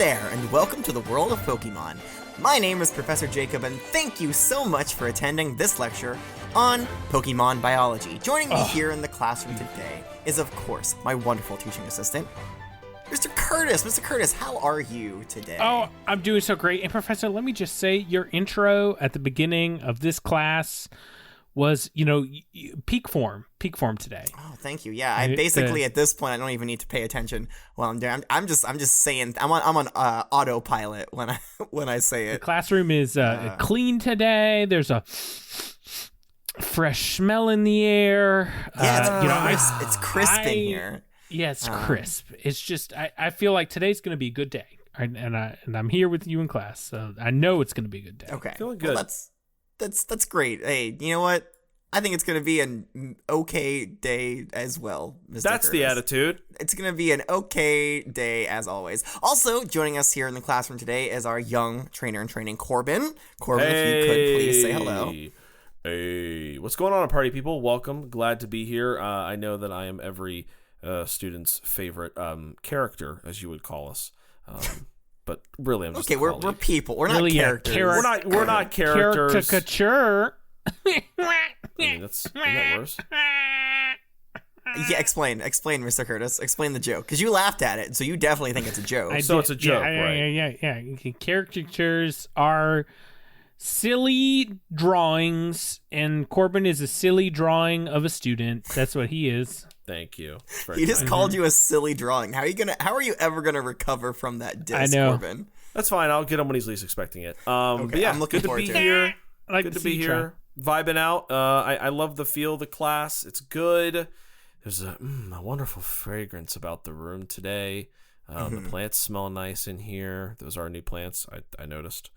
there, and welcome to the world of Pokemon. My name is Professor Jacob, and thank you so much for attending this lecture on Pokemon biology. Joining me here in the classroom today is, of course, my wonderful teaching assistant, Mr. Curtis. Mr. Curtis, how are you today? Oh, I'm doing so great. And Professor, let me just say, your intro at the beginning of this class was, peak form today. Oh, thank you. Yeah, I basically at this point I don't even need to pay attention while I'm doing. I'm just saying I'm on autopilot when I say it. The classroom is clean today. There's a fresh smell in the air. Yeah, it's crisp in here. Yeah, it's crisp. It's just I feel like today's going to be a good day, and I'm here with you in class, so I know it's going to be a good day. Okay, feeling good. Well, that's great. Hey, you know what? I think it's going to be an okay day as well, Mr. That's Curtis. the attitude. It's going to be an okay day as always. Also, joining us here in the classroom today is our young trainer in training, Corbin. Corbin, if you could please say hello. Hey, what's going on, party people? Welcome. Glad to be here. I know that I am every student's favorite character, as you would call us. But really, I'm just okay. We're people. We're not really, characters. We're not characters. Caricature. I mean, isn't that worse? Yeah, explain, Mr. Curtis. Explain the joke, because you laughed at it, so you definitely think it's a joke. So it's a joke, right? Yeah. Caricatures are silly drawings, and Corbin is a silly drawing of a student. That's what he is. Thank you. He just called you a silly drawing. How are you ever gonna recover from that diss, I know. Corbin? That's fine. I'll get him when he's least expecting it. Okay, but yeah, I'm looking good to forward be to it. here. Like Good to be here. Vibing out. I love the feel of the class. It's good. There's a wonderful fragrance about the room today. The plants smell nice in here. Those are new plants, I noticed.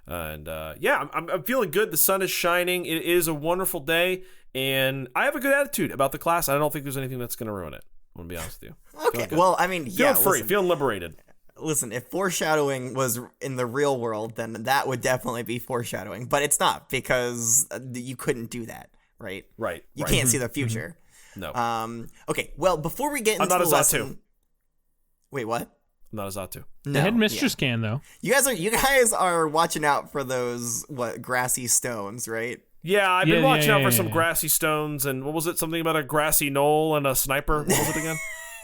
And I'm feeling good. The sun is shining. It is a wonderful day. And I have a good attitude about the class. I don't think there's anything that's going to ruin it. I'm going to be honest with you. Okay, well, I mean, feeling free. Feeling liberated. Listen, if foreshadowing was in the real world, then that would definitely be foreshadowing. But it's not, because you couldn't do that, right? Right. You can't see the future. No. Okay, well, before we get into I'm not the a lesson... Zatu. Wait, what? I'm not a Zatu. No, The headmistress can, though. You guys are watching out for those, grassy stones, right? Yeah, I've been watching out for some yeah. grassy stones, and what was it? Something about a grassy knoll and a sniper? What was it again?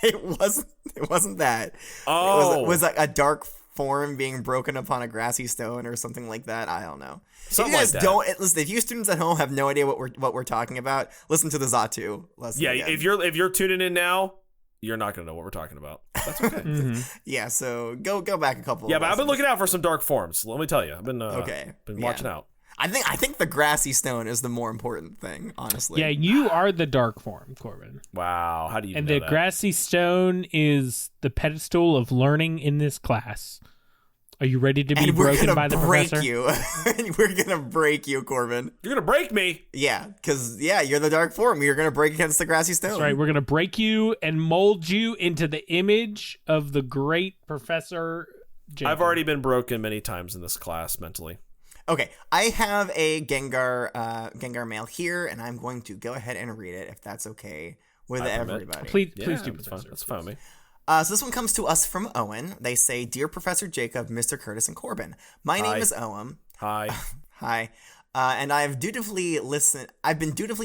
It wasn't that. Oh. It was like a dark form being broken upon a grassy stone or something like that. I don't know. Something if you guys like that. don't listen, if you students at home have no idea what we're talking about, listen to the Zatu lesson. Yeah, again. if you're tuning in now, you're not gonna know what we're talking about. That's okay. Yeah, so go back a couple. Yeah, of but I've lessons. been looking out for some dark forms. Let me tell you, I've been been watching out. I think the grassy stone is the more important thing, honestly. Yeah, you are the dark form, Corbin. Wow, how do you And know the that? grassy stone is the pedestal of learning in this class. Are you ready to be broken by the professor? And we're gonna break you, Corbin. You're gonna break me. Yeah, because you're the dark form. You're gonna break against the grassy stone. That's right. We're gonna break you and mold you into the image of the great Professor Jacob. I've already been broken many times in this class mentally. Okay, I have a Gengar mail here, and I'm going to go ahead and read it if that's okay with everybody. Please Yeah, do, that's Professor. fine. That's fine with me. So this one comes to us from Owen. They say, "Dear Professor Jacob, Mr. Curtis, and Corbin, my name is Owen. Hi. Hi. And I've been dutifully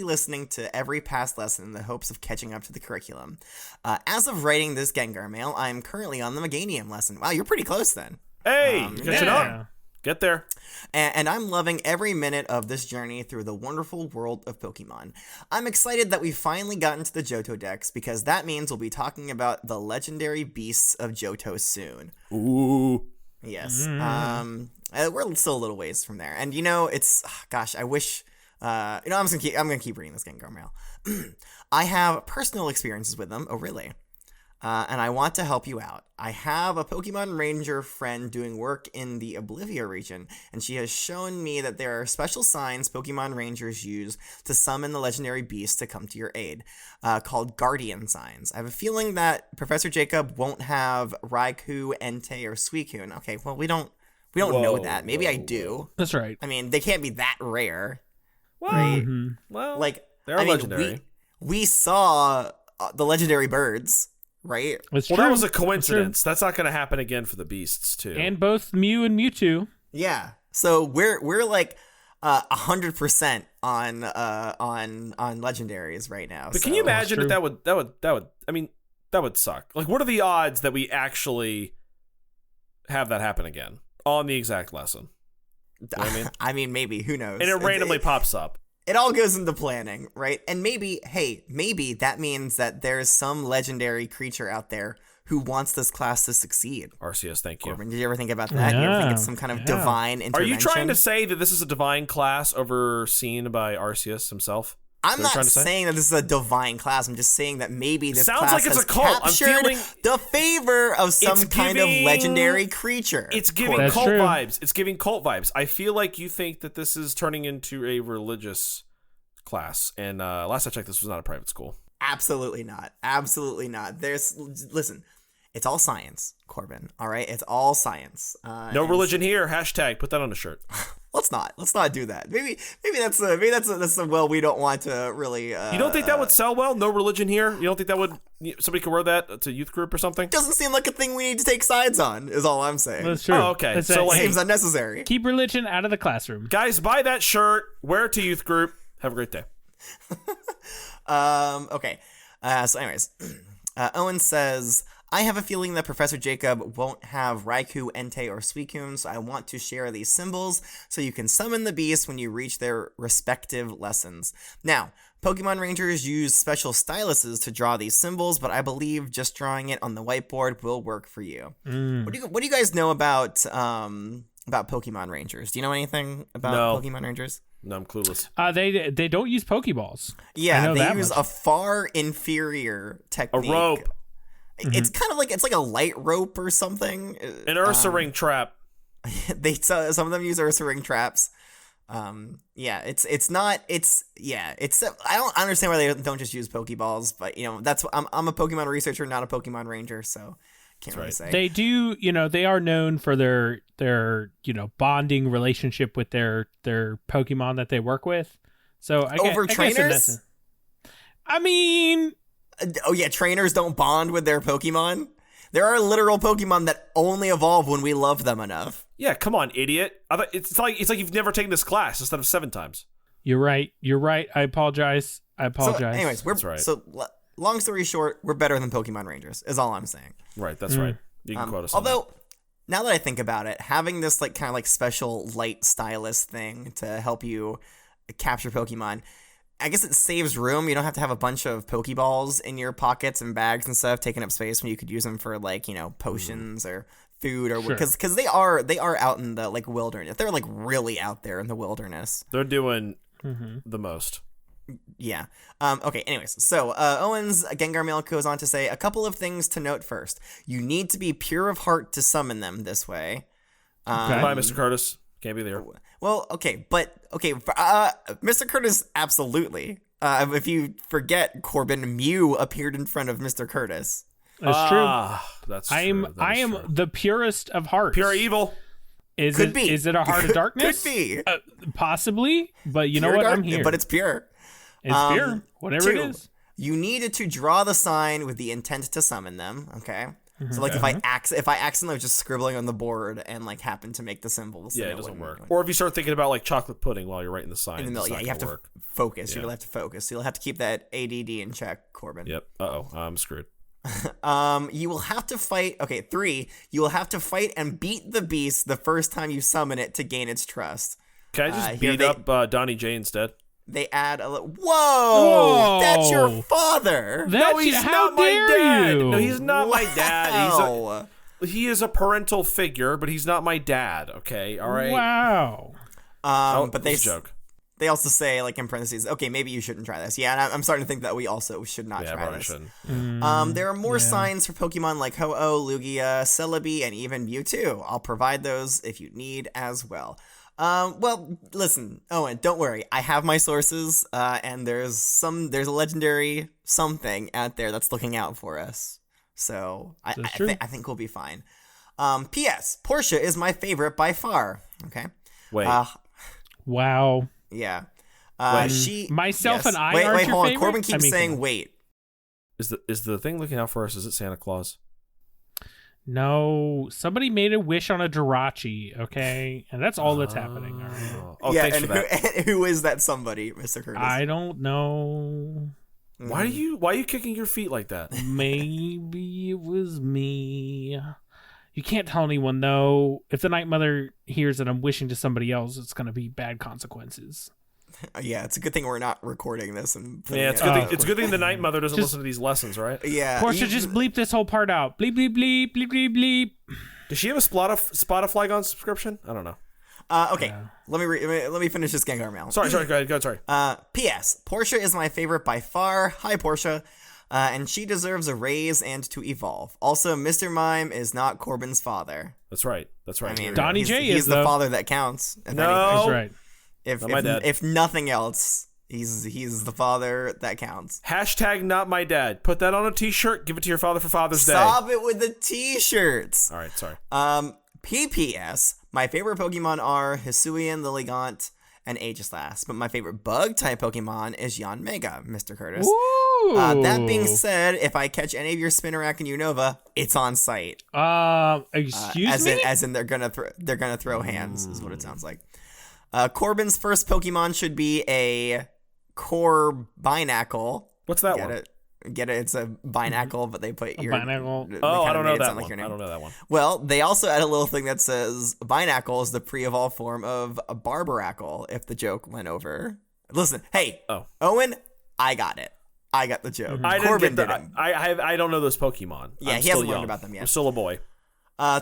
listening to every past lesson in the hopes of catching up to the curriculum. As of writing this Gengar mail, I'm currently on the Meganium lesson. Wow, you're pretty close then. Hey, you're catching up. Get there. And I'm loving every minute of this journey through the wonderful world of Pokemon. I'm excited that we finally got into the Johto Dex, because that means we'll be talking about the legendary beasts of Johto soon." Ooh. Yes. We're still a little ways from there. And it's gosh, I wish I'm gonna keep reading this Gengar mail. "I have personal experiences with them." Oh, really? "And I want to help you out. I have a Pokemon Ranger friend doing work in the Oblivia region, and she has shown me that there are special signs Pokemon Rangers use to summon the legendary beasts to come to your aid, called Guardian Signs. I have a feeling that Professor Jacob won't have Raikou, Entei, or Suicune." Okay, well, we don't know that. Maybe I do. That's right. I mean, they can't be that rare. Well, Right? well, Like, they're legendary. We saw the legendary birds. right? It's Well, true. that was a It's true. coincidence. That's not going to happen again for the beasts too. And both Mew and Mewtwo. Yeah. So we're like 100% on legendaries right now. But so. can you imagine true. if that would? I mean, that would suck. Like, what are the odds that we actually have that happen again on the exact lesson? You know what I mean? I mean, maybe, who knows? And it randomly pops up. It all goes into planning, right? And maybe that means that there's some legendary creature out there who wants this class to succeed. Arceus, thank you. Corbin, did you ever think about that? You ever think it's some kind of divine Are intervention? you trying to say that this is a divine class overseen by Arceus himself? I'm not trying to say? saying that this is a divine class. I'm just saying that maybe this Sounds class like it's has a cult. I'm captured feeling- the favor of some It's kind of giving- legendary creature. It's giving That's cult true. vibes. It's giving cult vibes. I feel like you think that this is turning into a religious class. And last I checked, this was not a private school. Absolutely not. Absolutely not. Listen, it's all science, Corbin. All right, it's all science. No religion here. Hashtag. Put that on a shirt. Let's not do that. Maybe that's the well we don't want to really. You don't think that would sell well? No religion here. You don't think that would? Somebody could wear that to youth group or something? Doesn't seem like a thing we need to take sides on. Is all I'm saying. That's true. Oh, okay. That's So, it. like- Seems unnecessary. Keep religion out of the classroom. Guys, buy that shirt. Wear it to youth group. Have a great day. Okay. So, anyways, Owen says, I have a feeling that Professor Jacob won't have Raikou, Entei, or Suicune, so I want to share these symbols so you can summon the beasts when you reach their respective lessons. Now, Pokemon Rangers use special styluses to draw these symbols, but I believe just drawing it on the whiteboard will work for you. What do you guys know about Pokemon Rangers? Do you know anything about No. Pokemon Rangers? No, I'm clueless. They don't use Pokeballs. I Yeah, know they that use much. a far inferior A technique. rope. It's kind of like it's like a light rope or something. An Ursa ring trap. Some of them use Ursa ring traps. Yeah, I don't understand why they don't just use Pokeballs, but that's I'm a Pokemon researcher, not a Pokemon ranger, so can't really say. They do, they are known for their bonding relationship with their Pokemon that they work with. So Over trainers? I mean, Oh yeah, trainers don't bond with their Pokemon. There are literal Pokemon that only evolve when we love them enough. Yeah, come on, idiot. It's like you've never taken this class instead of 7 times. you're right. I apologize. So, anyways, That's right. long story short, we're better than Pokemon Rangers, is all I'm saying. Right, that's right. You can quote us on that. Although, now that I think about it, having this like kind of like special light stylus thing to help you capture Pokemon, I guess it saves room. You don't have to have a bunch of Pokeballs in your pockets and bags and stuff taking up space when you could use them for like, potions or food or Sure. because they are out in the like wilderness. They're like really out there in the wilderness. They're doing the most. Yeah. Okay, anyways. So, Owen's Gengar Mail goes on to say a couple of things to note first. You need to be pure of heart to summon them this way. Bye, Mr. Curtis. Can't be there. Well, Mr. Curtis, absolutely. If you forget, Corbin, Mew appeared in front of Mr. Curtis. That's true. That's I true. am True. the purest of hearts. Pure evil. Could be. Is it a heart of darkness? Could be. Possibly, but you know Pure what? dark- I'm here. But it's pure. It's pure. Whatever it Two, is. you needed to draw the sign with the intent to summon them. Okay. So like if I accidentally was just scribbling on the board and like happened to make the symbols, Yeah, then it doesn't wouldn't- work. Or if you start thinking about like chocolate pudding while you're writing the sign, in the middle, it's yeah, not you have to gonna work. focus. Yeah. You'll have to focus. So you'll have to keep that ADD in check, Corbin. Yep. I'm screwed. You will have to fight. Okay, 3. You will have to fight and beat the beast the first time you summon it to gain its trust. Can I just here beat they- up Donnie J instead? They add a little. Whoa! Whoa! That's your father. How dare you? No, he's not my dad. Wow. He is a parental figure, but he's not my dad. Okay, all right. Wow. But they it's a joke. They also say like in parentheses, okay, maybe you shouldn't try this. Yeah, and I'm starting to think that we also should not Yeah, try probably this. shouldn't. There are more signs for Pokemon like Ho-Oh, Lugia, Celebi, and even Mewtwo. I'll provide those if you need as well. Well, listen, Owen, don't worry. I have my sources, and there's a legendary something out there that's looking out for us. So I think we'll be fine. P.S. Portia is my favorite by far. Okay. Wait. Wow. Yeah. Wait. She Myself yes. and I wait, aren't wait, your hold on. favorite? Corbin keeps I mean, saying come on. wait. Is the thing looking out for us? Is it Santa Claus? No, somebody made a wish on a Jirachi, okay? And that's all that's happening. All right. Oh, yeah, thanks and for that. who is that somebody, Mr. Curtis? I don't know. Why are you kicking your feet like that? Maybe it was me. You can't tell anyone, though. If the Night Mother hears that I'm wishing to somebody else, it's going to be bad consequences. Yeah, it's a good thing we're not recording this. And Yeah, it's a good thing the Night Mother doesn't listen to these lessons, right? Yeah. Portia, just bleep this whole part out. Bleep, bleep, bleep, bleep, bleep, bleep. Does she have a Spotify Gone subscription? I don't know. Okay, Yeah. let me finish this Gengar mail. Sorry, go ahead, sorry. P.S. Portia is my favorite by far. Hi, Portia. And she deserves a raise and to evolve. Also, Mr. Mime is not Corbin's father. That's right. I mean, Donnie J he's is, the though. father that counts. If No. anything. That's right. Not my dad. If nothing else, he's the father that counts. Hashtag not my dad. Put that on a t-shirt. Give it to your father for Father's Day. Stop it with the t-shirts. All right, sorry. PPS. My favorite Pokemon are Hisuian, Lilligant, and Aegislash, but my favorite Bug-type Pokemon is Yanmega, Mr. Curtis. Ooh. That being said, if I catch any of your Spinarak and Unova, it's on site. Excuse me? As in they're gonna throw hands, is what it sounds like. Corbin's first Pokemon should be a Corbinacle. What's that Get one? it? Get it? It's a binacle, but they put your binacle. they Oh, I kinda don't made know it that sound one. like your I name. don't know that one. Well, they also add a little thing that says Binacle is the pre-evolved form of a Barbaracle, if the joke went over. Listen, hey, Oh. Owen, I got it. I got the joke. I didn't Corbin get that. didn't. I don't know those Pokemon. Yeah, I'm he still hasn't learned young. about them yet. I'm still a boy.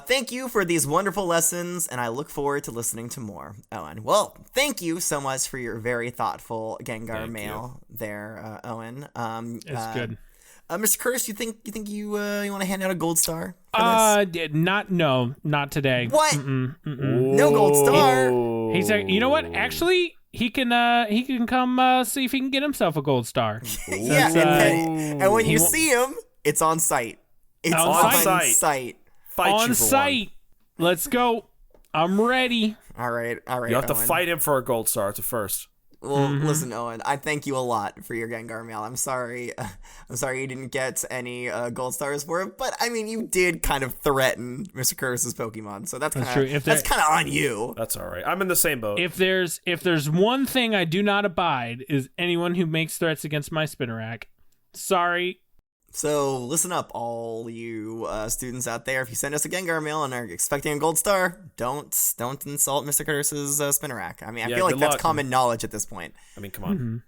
Thank you for these wonderful lessons, and I look forward to listening to more, Owen. Well, thank you so much for your very thoughtful Gengar Thank mail there, Owen. It's good. Mr. Curtis, you think you want to hand out a gold star for this? Not today. What? No gold star. He's like, you know what? Actually, he can come see if he can get himself a gold star. Yeah, and when you see him, it's on site. It's On site. Fight On you for site. Let's go. I'm ready. All right. one. You have to Owen. fight him for a gold star. It's a first. Well, listen, Owen, I thank you a lot for your Gengar mail. I'm sorry you didn't get any gold stars for it, but I mean, you did kind of threaten Mr. Curtis's Pokemon, so that's true. kind of on you. That's all right. I'm in the same boat. If there's one thing I do not abide is anyone who makes threats against my Spinarak. Sorry. So listen up, all you students out there. If you send us a Gengar mail and are expecting a gold star, don't insult Mr. Curtis's Spinarak. I mean, I Yeah, feel like good that's luck. common knowledge at this point. I mean, come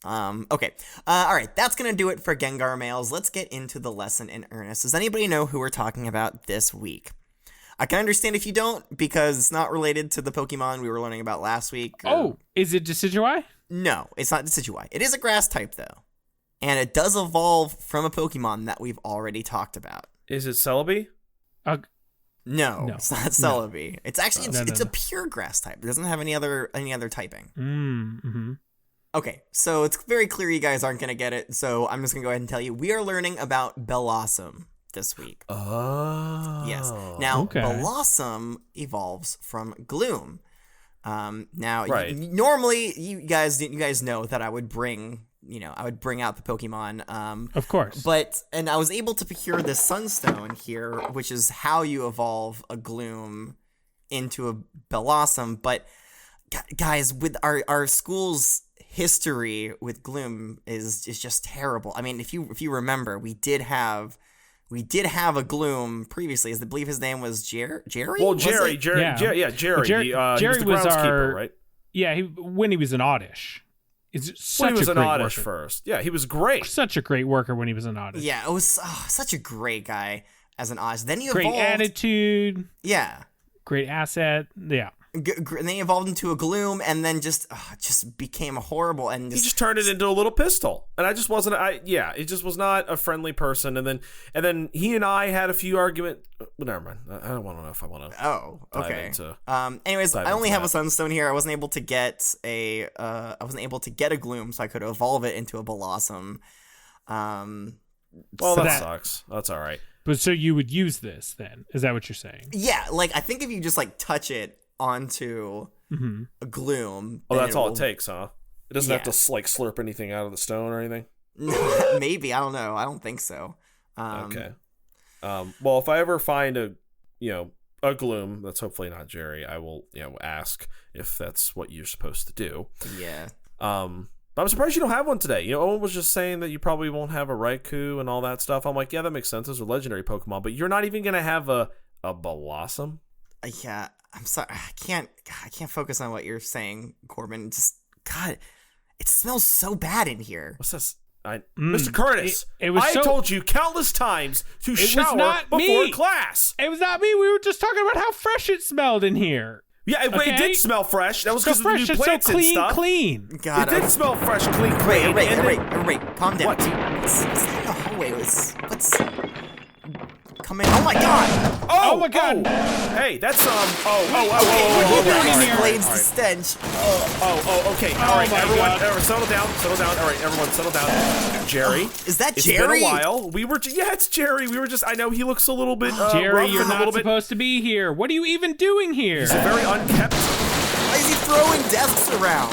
on. Okay. All right. That's going to do it for Gengar mails. Let's get into the lesson in earnest. Does anybody know who we're talking about this week? I can understand if you don't, because it's not related to the Pokemon we were learning about last week. Oh, is it Decidueye? No, it's not Decidueye. It is a grass type, though. And it does evolve from a Pokemon that we've already talked about. Is it Celebi? No, No. it's not Celebi. It's actually, No. it's a pure grass type. It doesn't have any other typing. Mm-hmm. Okay, so it's very clear you guys aren't going to get it, so I'm just going to go ahead and tell you. We are learning about Bellossom this week. Oh. Yes. Now, Okay. Bellossom evolves from Gloom. Now, Right. Normally, you guys know that I would bring out the Pokemon. Of course. And I was able to procure this Sunstone here, which is how you evolve a Gloom into a Bellossom. But guys, with our school's history with Gloom is just terrible. I mean, if you remember, we did have a Gloom previously. I believe his name was Jerry. Well, Was Jerry. it? Jerry. Yeah. Jerry. Jerry he was was the groundskeeper, our- right? Yeah, when he was an Oddish. It's such When he was a an great Oddish worker. first. Yeah, he was great. Such a great worker when he was an Oddish. Yeah, it was such a great guy as an Oz. Then he Great evolved. attitude, Yeah. great asset. Yeah. And then he evolved into a Gloom, and then just became horrible. And He just turned it into a little pistol, and I just wasn't. It just was not a friendly person. And then he and I had a few arguments. But never mind. I don't want to know if I want to. Oh, okay. into- Anyways, dive I only into have a that. Sunstone here. I wasn't able to get a Gloom, so I could evolve it into a Bellossom. Well, So that that- sucks. That's all right. But so you would use this then? Is that what you're saying? Yeah, I think if you just touch it onto a Gloom. Oh, then that's all will- it takes, huh? It doesn't have to slurp anything out of the stone or anything. Maybe, I don't know. I don't think so. Okay. Well, if I ever find a Gloom, that's hopefully not Jerry, I will, ask if that's what you're supposed to do. Yeah. But I'm surprised you don't have one today. Owen was just saying that you probably won't have a Raikou and all that stuff. I'm like, yeah, that makes sense. Those are legendary Pokemon, but you're not even gonna have a Bellossom. Yeah, I'm sorry. I can't focus on what you're saying, Corbin. Just God, it smells so bad in here. What's this? Mr. Curtis, I told you countless times to shower before class. It was not me. We were just talking about how fresh it smelled in here. Yeah, it did smell fresh. That was because of the new plants and stuff. Clean. God, it did smell fresh, clean. Wait, calm down. What? What's in the hallway? What's coming? Oh my God! Oh my God! Hey, that's Explains the stench. Okay. All right, everyone, settle down. All right, everyone, settle down. Jerry, is that It's Jerry? been a while. It's Jerry. We were just. I know he looks a little bit. Jerry, you're not supposed to be here. What are you even doing here? He's a very unkept. Why is he throwing desks around?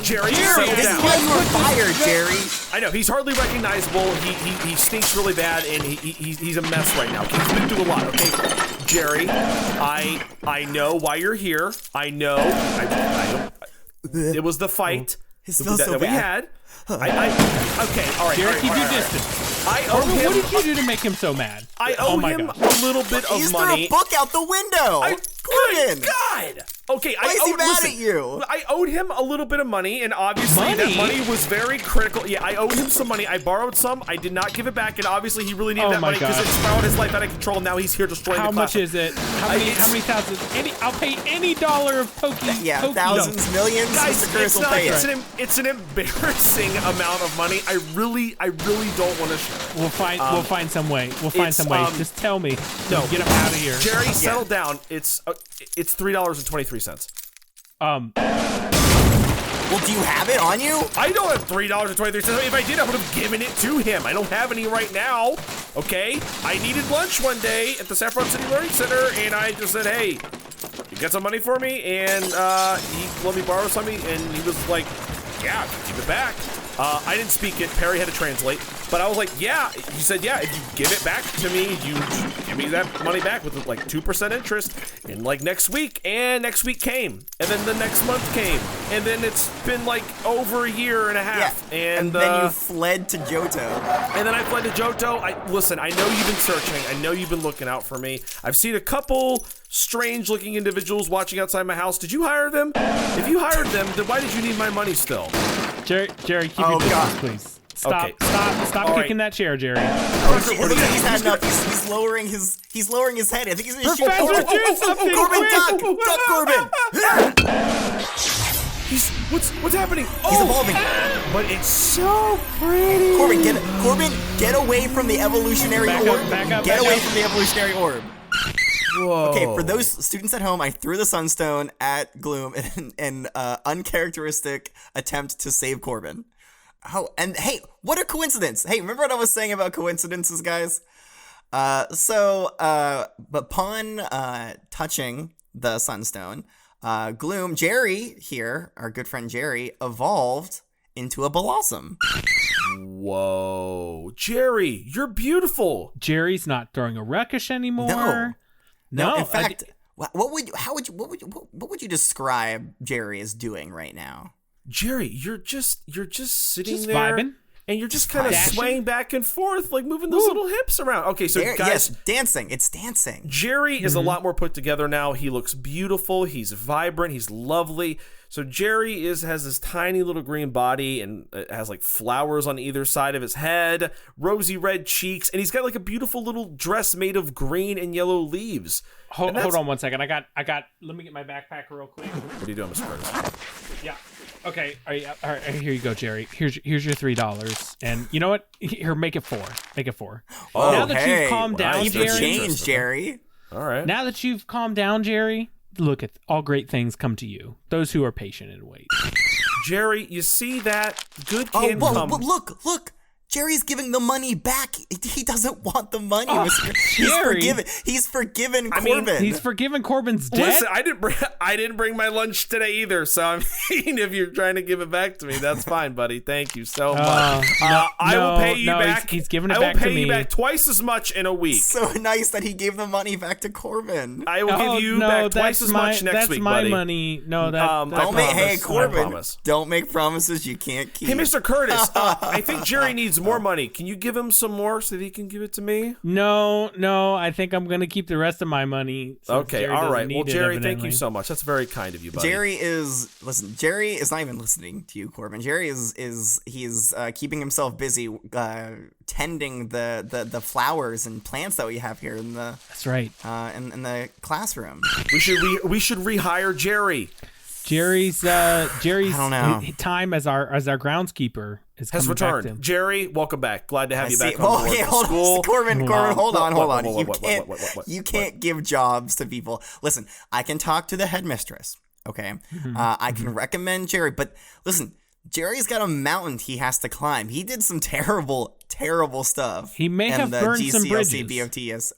Jerry, settle down. This is why you were fired, Jerry. I know he's hardly recognizable. He stinks really bad, and he's a mess right now. He's been through a lot. Okay, Jerry, I know why you're here. I know. It was the fight that we had. Okay, all right. Jerry, keep your distance. I owe him. What did you do to make him so mad? I owe him a little bit of money. He threw a book out the window. Good God! Okay, Why is he mad at you? I owed him a little bit of money, and obviously that money was very critical. Yeah, I owed him some money. I borrowed some. I did not give it back, and obviously he really needed that money because it spiraled his life out of control. Now he's here destroying the class. How much is it? How many thousands? I'll pay any dollar of Pokey. Yeah, thousands, millions. Guys, it's an embarrassing amount of money. I really don't want to share it. We'll find some way. Just tell me. No, get him out of here. Jerry, settle down. It's $3.23. Well, do you have it on you? I don't have $3.23. If I did, I would have given it to him. I don't have any right now. Okay? I needed lunch one day at the Saffron City Learning Center, and I just said, hey, you got some money for me? And he let me borrow something, and he was like, yeah, keep it back. I didn't speak it. Perry had to translate. But I was like, yeah. He said, yeah, if you give it back to me, you give me that money back with like 2% interest in like next week. And next week came. And then the next month came. And then it's been like over a year and a half. Yeah. And then you fled to Johto. And then I fled to Johto. Listen, I know you've been searching. I know you've been looking out for me. I've seen a couple strange-looking individuals watching outside my house. Did you hire them? If you hired them, then why did you need my money still? Jerry, keep your distance, please. Stop kicking that chair, Jerry. He's had enough. He's lowering his head. I think he's gonna Professor, do something! Corbin, duck, Corbin. What's happening? He's evolving. But it's so pretty. Corbin, get away from the evolutionary orb. Get away from the evolutionary orb. Whoa. Okay, for those students at home, I threw the Sunstone at Gloom in an uncharacteristic attempt to save Corbin. Oh, and hey, what a coincidence. Hey, remember what I was saying about coincidences, guys? But upon touching the Sunstone, Gloom, Jerry here, our good friend Jerry, evolved into a Bellossom. Whoa. Jerry, you're beautiful. Jerry's not throwing a ruckus anymore. No. In fact, what would you describe Jerry as doing right now? Jerry, you're just sitting there vibing. And you're just kind of swaying back and forth, like moving those little hips around. Okay, so guys, yes, dancing. It's dancing. Jerry is a lot more put together now. He looks beautiful. He's vibrant. He's lovely. So Jerry has this tiny little green body and it has like flowers on either side of his head, rosy red cheeks, and he's got like a beautiful little dress made of green and yellow leaves. Hold on one second. I got. Let me get my backpack real quick. What are you doing, Mr. Curtis? Yeah. Okay. All right. Here you go, Jerry. Here's your $3, and you know what? Here, make it 4. Make it 4. Oh, now that you've calmed down, Jerry. Change, Jerry. All right. Now that you've calmed down, Jerry, look at all great things come to you. Those who are patient and wait. Jerry, you see that good can come. But look. Jerry's giving the money back. He doesn't want the money. Jerry. He's forgiven Corbin. He's forgiven Corbin's debt. Listen, I didn't bring my lunch today either. So I mean, if you're trying to give it back to me, that's fine, buddy. Thank you so much. I will pay you back. He's giving it back to me. I will pay you back twice as much in a week. So nice that he gave the money back to Corbin. I will give you back twice as much next week, buddy. That's my money. No, hey, Corbin, don't make promises you can't keep. Hey, Mr. Curtis, I think Jerry needs more money. Can you give him some more so that he can give it to me? No, I think I'm going to keep the rest of my money. Okay, all right. Well, Jerry, thank you so much. That's very kind of you, buddy. Jerry is not even listening to you, Corbin. Jerry is keeping himself busy tending the flowers and plants that we have here in the. That's right. In the classroom. We should rehire Jerry. Jerry's I don't know. time as our groundskeeper has returned. Back to him. Jerry, welcome back. Glad to have you back on board. Okay, hold school. on, Corbin, hold on. You Can't can't give jobs to people. Listen, I can talk to the headmistress. Okay, I can recommend Jerry, but listen, Jerry's got a mountain he has to climb. He did some terrible stuff. He may have burned some bridges. BOTS,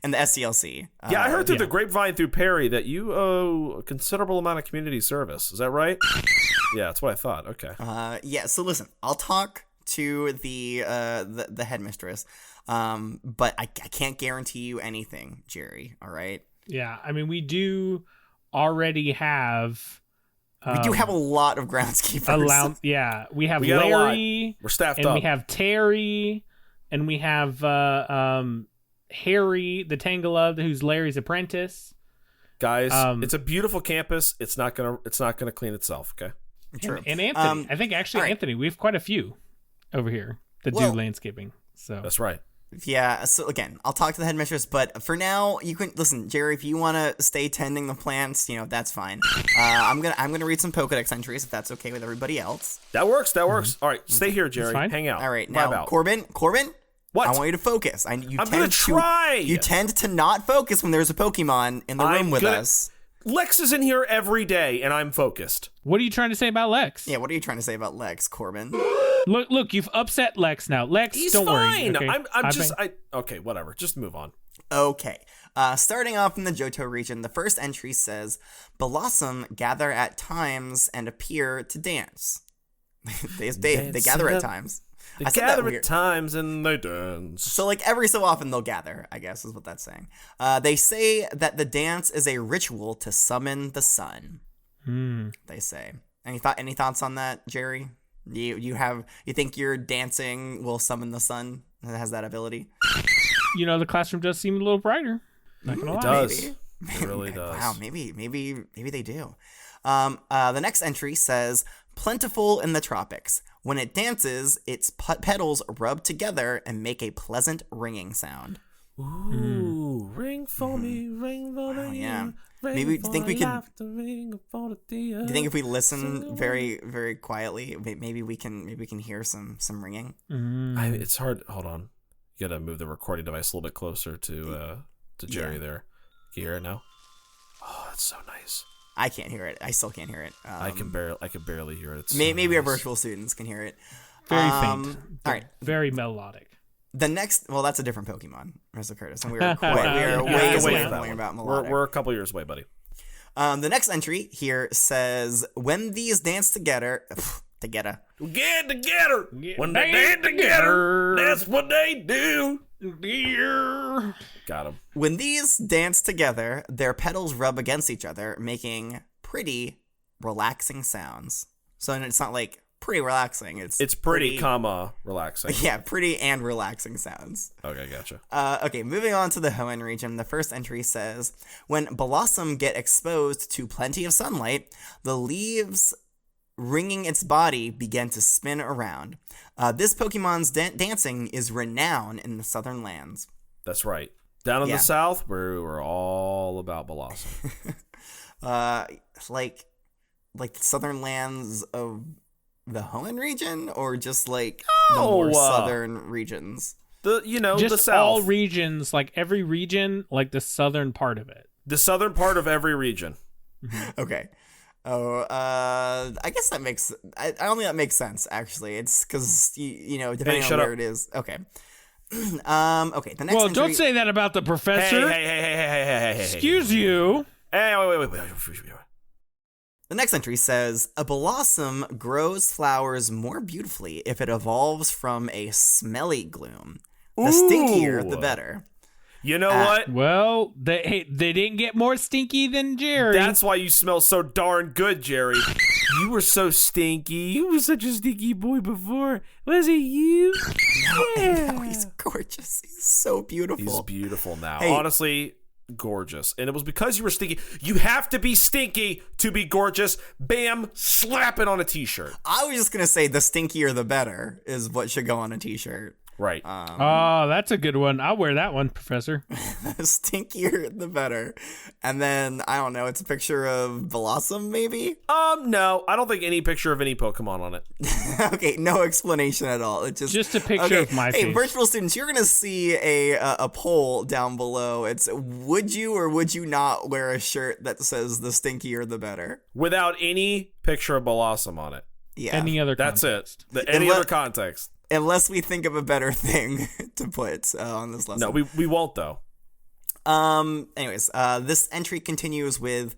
and the SCLC. Yeah, I heard through the grapevine through Perry that you owe a considerable amount of community service. Is that right? Yeah, that's what I thought. Okay. Yeah. So listen, I'll talk to the headmistress, but I can't guarantee you anything, Jerry. All right. Yeah, I mean, we do already have. We do have a lot of groundskeepers. We have Larry. We're staffed and up. We have Terry, and we have Harry, the Tangela, who's Larry's apprentice. Guys, it's a beautiful campus. It's not gonna clean itself. Okay. True. And Anthony, I think actually Anthony, we have quite a few over here that do landscaping. So that's right. Yeah, so again, I'll talk to the headmistress, but for now, you can listen, Jerry. If you want to stay tending the plants, that's fine. I'm gonna read some Pokedex entries if that's okay with everybody else. That works. All right, stay here, Jerry. Hang out. All right, now Corbin. What? I want you to focus. I'm gonna try. You tend to not focus when there's a Pokemon in the room with us. Lex is in here every day, and I'm focused. What are you trying to say about Lex? Yeah, what are you trying to say about Lex, Corbin? Look, you've upset Lex now. Lex, He's don't fine. worry. Okay? Okay, whatever. Just move on. Okay. Starting off in the Johto region, the first entry says, Bellossom gather at times and appear to dance. they gather at times. They gather at times and they dance. So every so often they'll gather, I guess is what that's saying. They say that the dance is a ritual to summon the sun. They say. Any thoughts on that, Jerry? You think your dancing will summon the sun? It has that ability. The classroom does seem a little brighter. Not gonna lie. It does. It really does. Wow, maybe they do. The next entry says, plentiful in the tropics. When it dances, its petals rub together and make a pleasant ringing sound. Ooh, ring for me, ring for me. Yeah. Maybe do you think we could? Do you think if we listen very, very quietly, maybe we can hear some ringing? It's hard. Hold on. You gotta move the recording device a little bit closer to Jerry there. Can you hear it now? Oh, that's so nice. I can't hear it. I still can't hear it. I can barely hear it. It's maybe nice. Our virtual students can hear it. Very faint. All right. Very melodic. The next, that's a different Pokemon, Mr. Curtis, and we are ways away from talking about melodic. We're a couple years away, buddy. The next entry here says, when these dance together. Get together. When they dance together, that's what they do. Got him. When these dance together, their petals rub against each other, making pretty, relaxing sounds. So it's not pretty relaxing. It's pretty, relaxing. Yeah, pretty and relaxing sounds. Okay, gotcha. Okay, moving on to the Hoenn region. The first entry says, when Bellossom get exposed to plenty of sunlight, the leaves ringing its body begin to spin around. This Pokemon's dancing is renowned in the southern lands. That's right. Down in the south, we're all about Bellossom. Like the southern lands of the Hoenn region, or just the more southern regions? Just the south. All regions, every region, the southern part of it. The southern part of every region. Okay. I guess that makes. I don't think that makes sense. Actually, it's because depending on shut where up. it is. Okay. Okay. The next. Well, entry, don't say that about the professor. Hey. Excuse you. Hey, wait. The next entry says a Bellossom grows flowers more beautifully if it evolves from a smelly gloom. The stinkier, the better. You know what? Well, they didn't get more stinky than Jerry. That's why you smell so darn good, Jerry. You were so stinky. You were such a stinky boy before. Was it you? No, he's gorgeous. He's so beautiful. He's beautiful now. Hey. Honestly, gorgeous. And it was because you were stinky. You have to be stinky to be gorgeous. Bam, slap it on a t-shirt. I was just going to say the stinkier, the better is what should go on a t-shirt. Right. Oh, that's a good one. I'll wear that one, Professor. The stinkier, the better. And then, I don't know, it's a picture of Bellossom, maybe? No, I don't think any picture of any Pokemon on it. Okay, no explanation at all. It's just a picture of my Hey, face. virtual students, you're going to see a poll down below. It's would you or would you not wear a shirt that says the stinkier, the better? Without any picture of Bellossom on it. Yeah. Any other That's context. it. Any other context. Unless we think of a better thing to put on this lesson. No, we won't, though. Anyways, this entry continues with,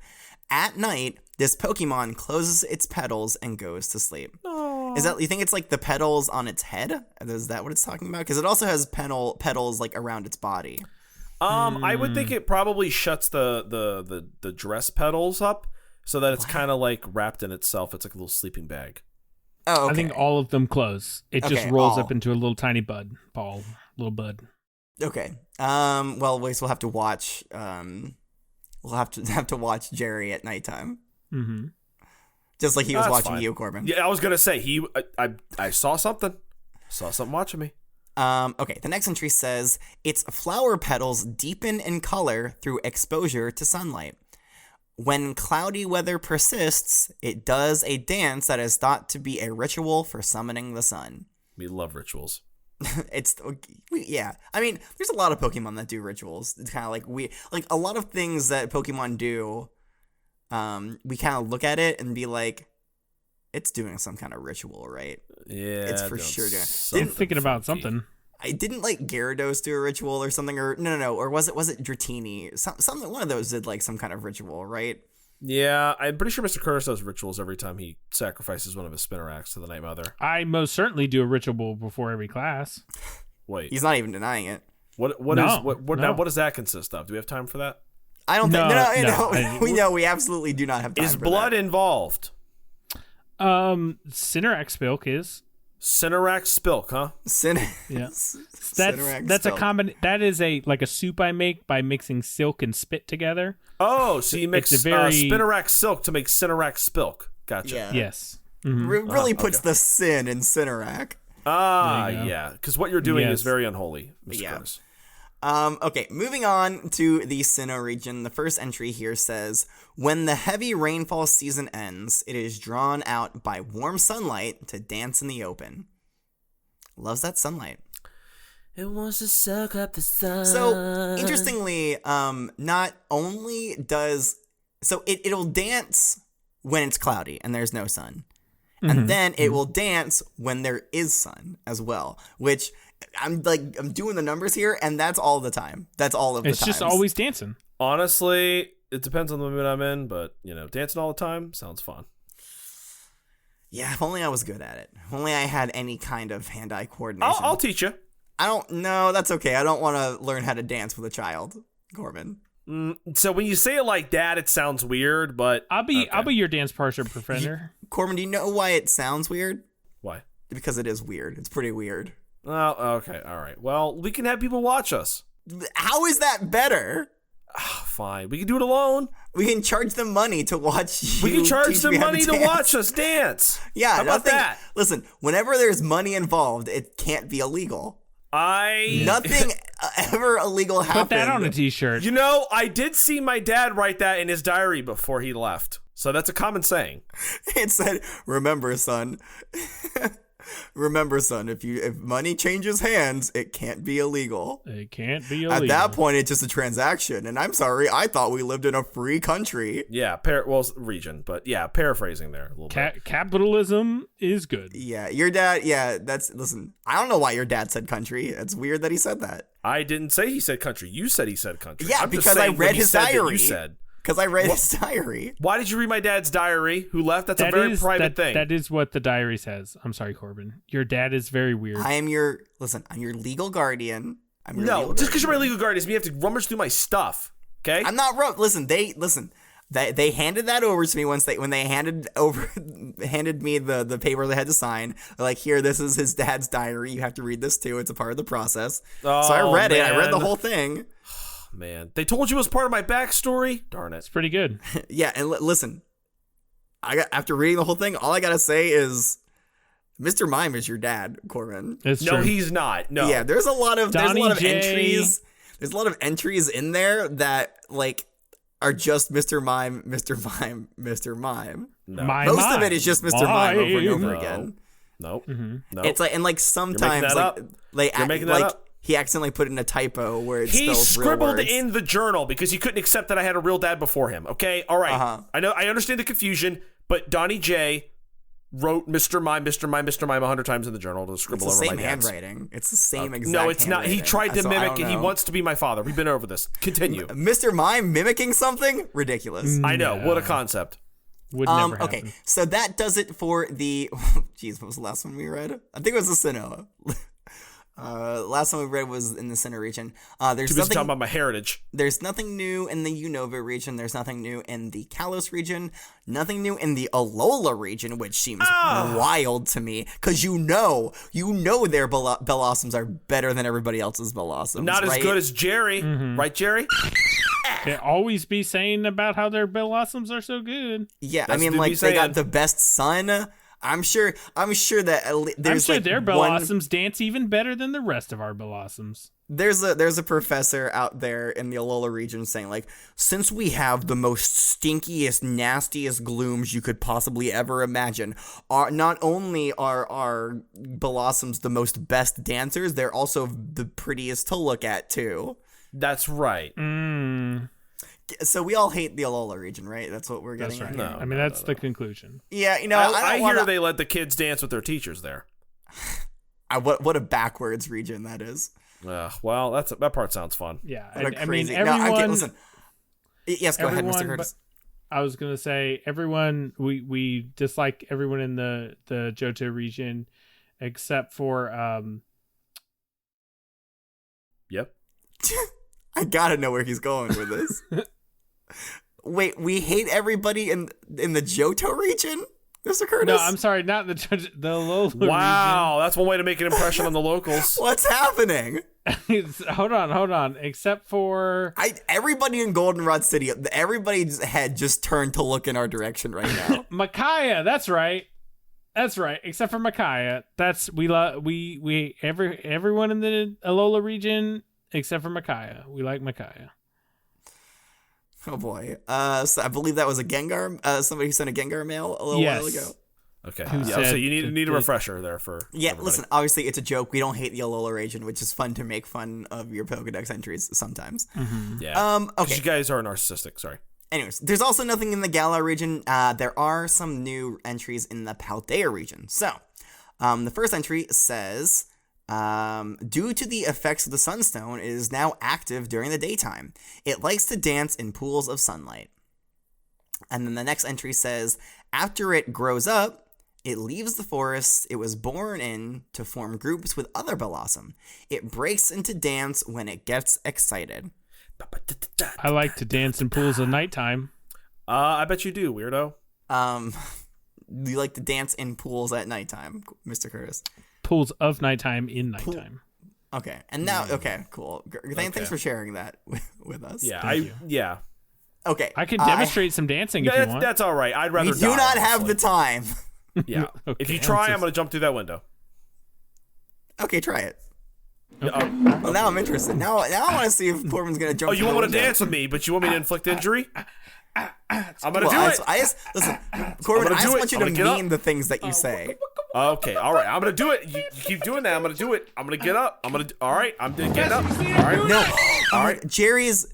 at night, this Pokemon closes its petals and goes to sleep. Aww. Is that, you think it's like the petals on its head? Is that what it's talking about? Because it also has petals like around its body. I would think it probably shuts the dress petals up so that it's kind of like wrapped in itself. It's like a little sleeping bag. Oh, okay. I think all of them close. It just Okay, rolls all. up into a little tiny little bud. Okay. Well, we'll have to watch. We'll have to watch Jerry at nighttime. Mm-hmm. Just like he was That's watching fine. you, Corbin. Yeah, I was gonna say I saw something. Saw something watching me. Okay, the next entry says, its flower petals deepen in color through exposure to sunlight. When cloudy weather persists, it does a dance that is thought to be a ritual for summoning the sun. We love rituals. Yeah. I mean, there's a lot of Pokemon that do rituals. It's kind of like a lot of things that Pokemon do, we kind of look at it and be like, it's doing some kind of ritual, right? Yeah, It's for sure doing. I'm thinking about something. I didn't like Gyarados do a ritual or something, or no, or was it Dratini? Something, one of those did like some kind of ritual, right? Yeah, I'm pretty sure Mr. Curtis does rituals every time he sacrifices one of his Spinneracks to the Night Mother. I most certainly do a ritual before every class. Wait, He's not even denying it. what No, now? no. What does that consist of? Do we have time for that? I don't think. No. We know we absolutely do not have time. Is for blood that. involved? Cinnerack Spilk is. Cinnerack Spilk, huh? Yeah. Cinnerack That's a Spilk. that is like a soup I make by mixing silk and spit together. Oh, so you mix It's a very- Spinnerack Silk to make Cinnerack Spilk. Gotcha. Yeah. Yes. Mhm. Really puts okay. the sin in Cinnerack. Ah, There you go. yeah. Because what you're doing Yes. is very unholy, Mr. Yeah. Curtis. Okay, moving on to the Sinnoh region. The first entry here says, when the heavy rainfall season ends, it is drawn out by warm sunlight to dance in the open. Loves that sunlight. It wants to suck up the sun. So, interestingly, not only does... So, it'll dance when it's cloudy and there's no sun. And then it will dance when there is sun as well, which... I'm doing the numbers here, and that's all the time. That's all of the time. It's just always dancing. Honestly, it depends on the mood I'm in, but, dancing all the time sounds fun. Yeah, if only I was good at it. If only I had any kind of hand-eye coordination. I'll teach you. I don't know. That's okay. I don't want to learn how to dance with a child, Corbin. So when you say it like that, it sounds weird, but... I'll be okay. your dance partner, Professor. Corbin, do you know why it sounds weird? Why? Because it is weird. It's pretty weird. Oh, okay, all right. Well, we can have people watch us. How is that better? Fine, we can do it alone. We can charge them money to watch you. We can charge teach them me how money to dance. watch us dance. Yeah, How about nothing. that? Listen, whenever there's money involved, it can't be illegal. Nothing ever illegal happened. Put that on a t-shirt. I did see my dad write that in his diary before he left. So that's a common saying. It said, "Remember, son." Remember, son, if money changes hands, it can't be illegal. It can't be illegal. At that point, it's just a transaction. And I'm sorry, I thought we lived in a free country. Yeah, region, but yeah, paraphrasing there a little bit. Capitalism is good. Yeah, your dad, listen, I don't know why your dad said country. It's weird that he said that. I didn't say he said country. You said he said country. Yeah, I'm just because I saying read what he his said that diary. You said. Because I read his diary. Why did you read my dad's diary? Who left? That's a very private thing. That is what the diary says. I'm sorry, Corbin. Your dad is very weird. I'm your legal guardian. Just because you're my legal guardian, you have to rummage through my stuff. Okay? I'm not Listen, they handed that over to me when they handed me the paper they had to sign. They're like, here, this is his dad's diary. You have to read this too. It's a part of the process. So I read it. I read the whole thing. Man, they told you it was part of my backstory? Darn it. It's pretty good. Yeah, and listen, after reading the whole thing, all I gotta say is Mr. Mime is your dad, Corbin. It's no, true. he's not. No. Yeah, there's a lot of J. entries. There's a lot of entries in there that like are just Mr. Mime, Mr. Mime, Mr. Mime. No. Most of it is just Mr. Mime over and over again. Nope. Mm-hmm. Nope. It's like, and like sometimes You're making that up. He accidentally put in a typo where it he spells real scribbled words. in the journal because he couldn't accept that I had a real dad before him. Okay, all right. I know, I understand the confusion, but Donnie J wrote Mr. Mime, Mr. Mime, Mr. Mime 100 times in the journal to scribble over my dad's. It's the same handwriting. It's the same exact. No, it's not. He tried to so mimic it. He wants to be my father. We've been over this. Continue. Mr. Mime mimicking something? Ridiculous. I know. What a concept. Would never happen. Okay, so that does it for the. Jeez, what was the last one we read? I think it was the Sinnoh. Last one we read was in the Sinnoh region. There's Too busy nothing. talking about my heritage. There's nothing new in the Unova region. There's nothing new in the Kalos region. Nothing new in the Alola region, which seems wild to me. Because you know their Bellossoms are better than everybody else's Bellossoms. Not right? as good as Jerry. Mm-hmm. Right, Jerry? They always be saying about how their Bellossoms are so good. Yeah, That's I mean, what like, we they got saying. the best son. I'm sure that there's like their one. Bellossoms dance even better than the rest of our Bellossoms. There's a professor out there in the Alola region saying, like, since we have the most stinkiest, nastiest Glooms you could possibly ever imagine, not only are our Bellossoms the most best dancers, they're also the prettiest to look at too. That's right. So we all hate the Alola region, right? That's what we're getting That's at right. here. I mean, that's the conclusion. Yeah, you know, I don't hear wanna, they let the kids dance with their teachers there. what a backwards region that is. Well, that part sounds fun. Yeah, What a I mean, crazy. everyone. Listen. Yes, go ahead, Mr. Curtis. I was gonna say everyone. We dislike everyone in the Johto region, except for Yep. I gotta know where he's going with this. Wait, we hate everybody in the Johto region, Mr. Curtis? No, I'm sorry, not the Alola Wow, that's one way to make an impression on the locals. What's happening? region. Hold on. Except for Everybody in Goldenrod City, everybody's head just turned to look in our direction right now. Micaiah. That's right. Except for Micaiah. That's everyone in the Alola region except for Micaiah. We like Micaiah. Oh boy. So I believe that was a Gengar. Somebody sent a Gengar mail a little while ago. Okay. Who Yeah, said so you need a refresher there for everybody. Listen, obviously it's a joke. We don't hate the Alola region, which is fun to make fun of your Pokedex entries sometimes. Yeah. Okay. You guys are narcissistic. Sorry. Anyways, there's also nothing in the Galar region. There are some new entries in the Paldea region. So, the first entry says, due to the effects of the Sunstone, it is now active during the daytime. It likes to dance in pools of sunlight. And then the next entry says, after it grows up, it leaves the forest it was born in to form groups with other Bellossom. It breaks into dance when it gets excited. I like to dance in pools at nighttime. I bet you do, weirdo. You like to dance in pools at nighttime, Mr. Curtis? Pools of nighttime in nighttime. Okay, and now, okay, cool. Thanks for sharing that with us. Yeah, Yeah. Okay. I can demonstrate some dancing if you want. That's all right. I'd rather We do die, not have honestly. the time. Yeah. Okay, If you try, I'm going to jump through that window. Okay, try it. Okay. Well, now I'm interested. Now I want to see if Corbin's gonna jump. Oh, you through want the to window. dance with me, but you want me to inflict injury? I'm going to Well, do it. listen, Corbin. gonna I do just it. want you I'm to gonna get mean up. the things that you say. Okay, all right. I'm gonna do it. You keep doing that. I'm gonna do it. I'm gonna get up. All right. I'm gonna get up. All right. No. All right. Jerry is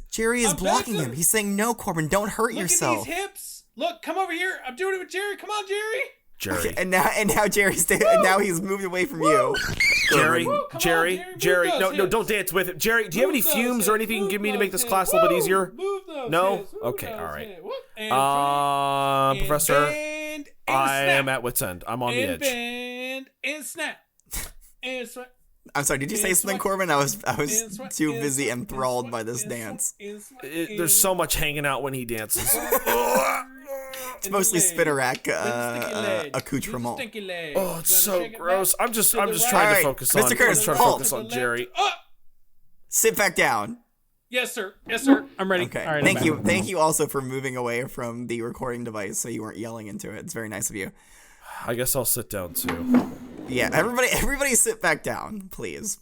blocking back him. He's saying, no, Corbin, don't hurt yourself. Look at these hips. Look, come over here. I'm doing it with Jerry. Come on, Jerry. Jerry. And now Jerry's and now he's moved away from you. Jerry, Woo, come on, Jerry, Jerry, Jerry. move No, those no, hips. don't dance with it. Jerry, do you have any Move those fumes or hips. anything you can give me to Move make this those class a hips. little bit easier? Move those No? hips. Move Okay, those all right. hips. Whoop, and bend, Professor, and I snap. am at wit's end. I'm on the And edge. bend and snap. And sweat. I'm sorry, did you say And something, sweat. Corbin? I was And sweat. too And busy sweat. enthralled And by sweat. this And dance. sweat. And sweat. There's so much hanging out when he dances. It's mostly spinnerack accoutrement. Oh, it's so gross. I'm just trying Alright, to focus Mr. on. Curtis, I'm trying to hold. focus on Jerry. Sit back down. Yes, sir. Yes, sir. I'm ready. Okay. All right, Thank I'm you. back. Thank you also for moving away from the recording device so you weren't yelling into it. It's very nice of you. I guess I'll sit down too. Yeah, everybody sit back down, please.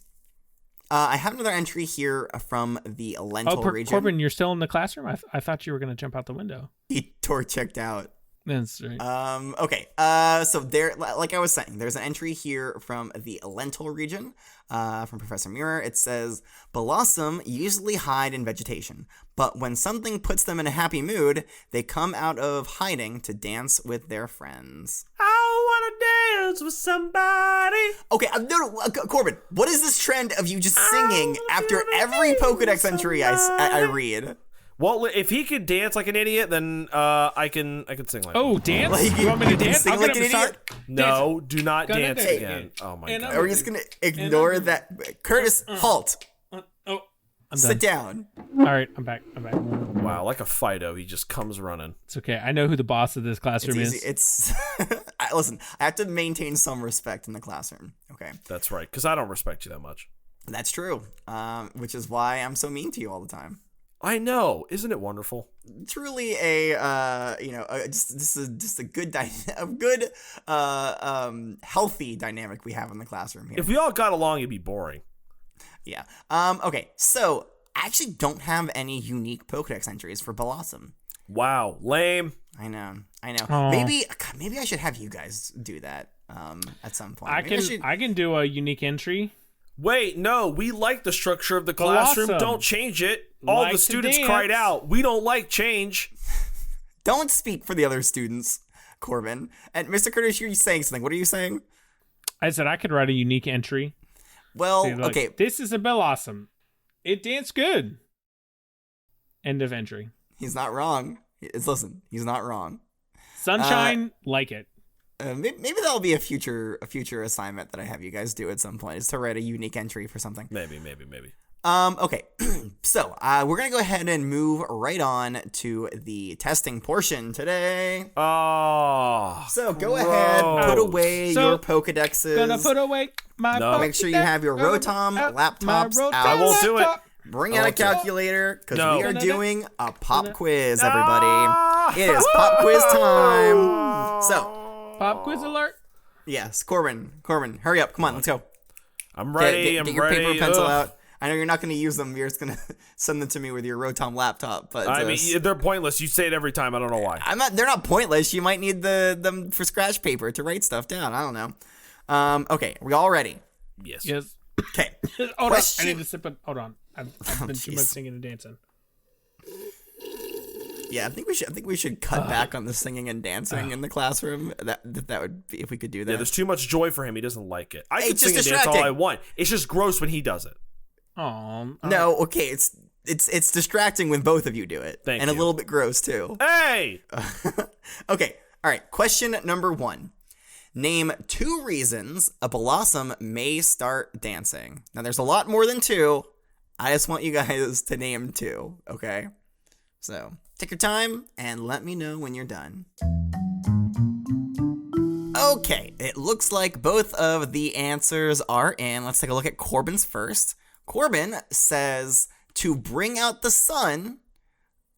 I have another entry here from the Lentil region. Corbin, you're still in the classroom? I thought you were going to jump out the window. He checked out. That's right. Okay. So there, like I was saying, there's an entry here from the Lentil region, from Professor Muir. It says, Bellossom usually hide in vegetation, but when something puts them in a happy mood, they come out of hiding to dance with their friends. I wanna dance with somebody. Okay, no, Corbin, what is this trend of you just singing after every Pokedex entry I read? Well, if he could dance like an idiot, then I can sing like. Oh, dance? Like, you want me to you can dance? sing I'll like get an him to idiot? start. No, do not Gonna dance dance. again. Oh my And god. Are we just gonna ignore that? Curtis, halt. Oh, I'm done. Sit down. All right, I'm back. Wow, like a Fido, he just comes running. It's okay. I know who the boss of this It's classroom easy. is. It's listen. I have to maintain some respect in the classroom. Okay, That's right, because I don't respect you that much. that's true. Which is why I'm so mean to you all the time. I know, isn't it wonderful? Truly just a good healthy dynamic we have in the classroom here. If we all got along, it'd be boring. Yeah. Okay. So I actually don't have any unique Pokedex entries for Bellossom. Wow, lame. I know. Oh. Maybe I should have you guys do that at some point. I Maybe can do a unique entry. Wait, no, we like the structure of the classroom. Bellossom. Don't change it. All Like the to students dance. cried out, we don't like change. Don't speak for the other students, Corbin. And Mr. Curtis, you're saying something. What are you saying? I said I could write a unique entry. Well, Say, like, okay. This is a Bellossom. It danced good. End of entry. He's not wrong. Listen, he's not wrong. Sunshine, like it. Maybe that'll be a future assignment that I have you guys do at some point, is to write a unique entry for something. Maybe. Okay, so we're gonna go ahead and move right on to the testing portion today. Oh. So go ahead, put away So, your Pokedexes. Gonna put away my No. Make sure you have your Rotom laptops out. I won't do it. Bring out a calculator, because No. we are doing a pop quiz, everybody. Ah! It is pop quiz time. So, Pop quiz alert. yes, Corbin, hurry up. Come on, let's go. I'm ready. Get I'm your ready. paper and pencil Ugh. out. I know you're not going to use them. You're just going to send them to me with your Rotom laptop. But I mean, they're pointless. You say it every time. I don't know why. they're not pointless. You might need them for scratch paper to write stuff down. I don't know. Okay, we all ready? Yes. Yes. Okay. Hold on. I Question- need to sip it. Hold on. I've been too much jeez. singing and dancing. Yeah, I think we should cut back on the singing and dancing in the classroom. That would be, if we could do that. Yeah, there's too much joy for him. He doesn't like it. I Hey, can it's sing and just dance all distracting. I want. It's just gross when he does it. Oh. No, okay, it's distracting when both of you do it. Thank and you. a little bit gross too. Hey! Okay, all right. Question number 1. Name 2 reasons a Bellossom may start dancing. Now, there's a lot more than 2. I just want you guys to name 2, okay? So, take your time and let me know when you're done. Okay, it looks like both of the answers are in. Let's take a look at Corbin's first. Corbin says to bring out the sun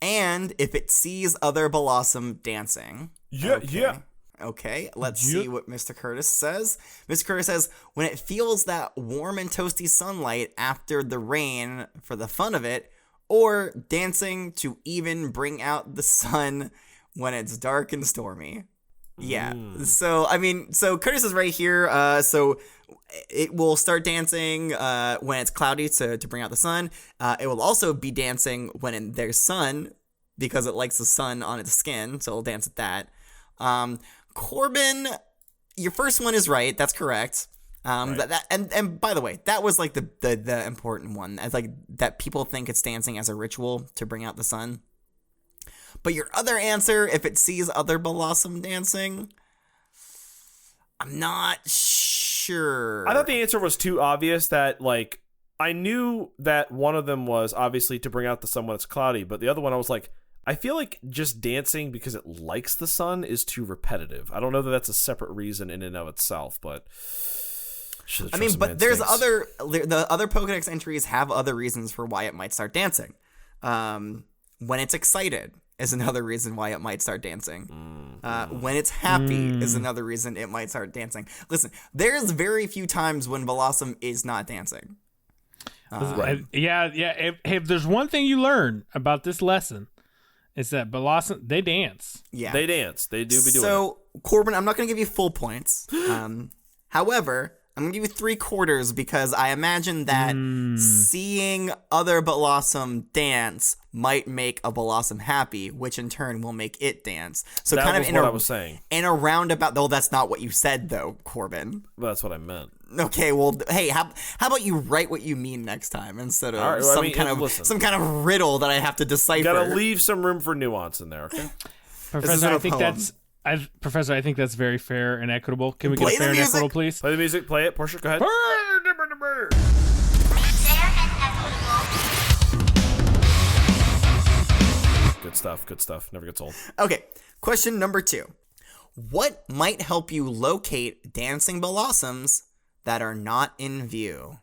and if it sees other Bellossom dancing. Yeah, Okay. yeah. Okay, let's see what Mr. Curtis says. Mr. Curtis says, when it feels that warm and toasty sunlight after the rain for the fun of it, or dancing to even bring out the sun when it's dark and stormy. Yeah. So I mean, so Curtis is right here. So it will start dancing when it's cloudy to bring out the sun. It will also be dancing when there's sun because it likes the sun on its skin. So it'll dance at that. Corbin, your first one is right. That's correct. Right. And by the way, that was like the important one. It's like that people think it's dancing as a ritual to bring out the sun. But your other answer, if it sees other Bellossom dancing, I'm not sure. I thought the answer was too obvious that, like, I knew that one of them was obviously to bring out the sun when it's cloudy, but the other one I was like, I feel like just dancing because it likes the sun is too repetitive. I don't know that that's a separate reason in and of itself, but... I mean, but there's the other Pokedex entries have other reasons for why it might start dancing. When it's excited is another reason why it might start dancing. When it's happy is another reason it might start dancing. Listen, there's very few times when Bellossom is not dancing. Right. Yeah. If there's one thing you learn about this lesson, it's that Bellossom, they dance. Yeah, they dance. They do be doing it. So, Corbin, I'm not going to give you full points. However, I'm going to give you 3/4 because I imagine that seeing other Bellossom dance might make a Bellossom happy, which in turn will make it dance. So that kind was of what I was saying. In a roundabout, though that's not what you said, though, Corbin. Well, that's what I meant. Okay, well, hey, how about you write what you mean next time instead of some kind of riddle that I have to decipher. Gotta leave some room for nuance in there, okay? Professor, I think that's very fair and equitable. Can we get a fair and equitable, please? Play the music. Play it. Portia, go ahead. Good stuff. Good stuff. Never gets old. Okay, question number 2. What might help you locate dancing Bellossoms that are not in view?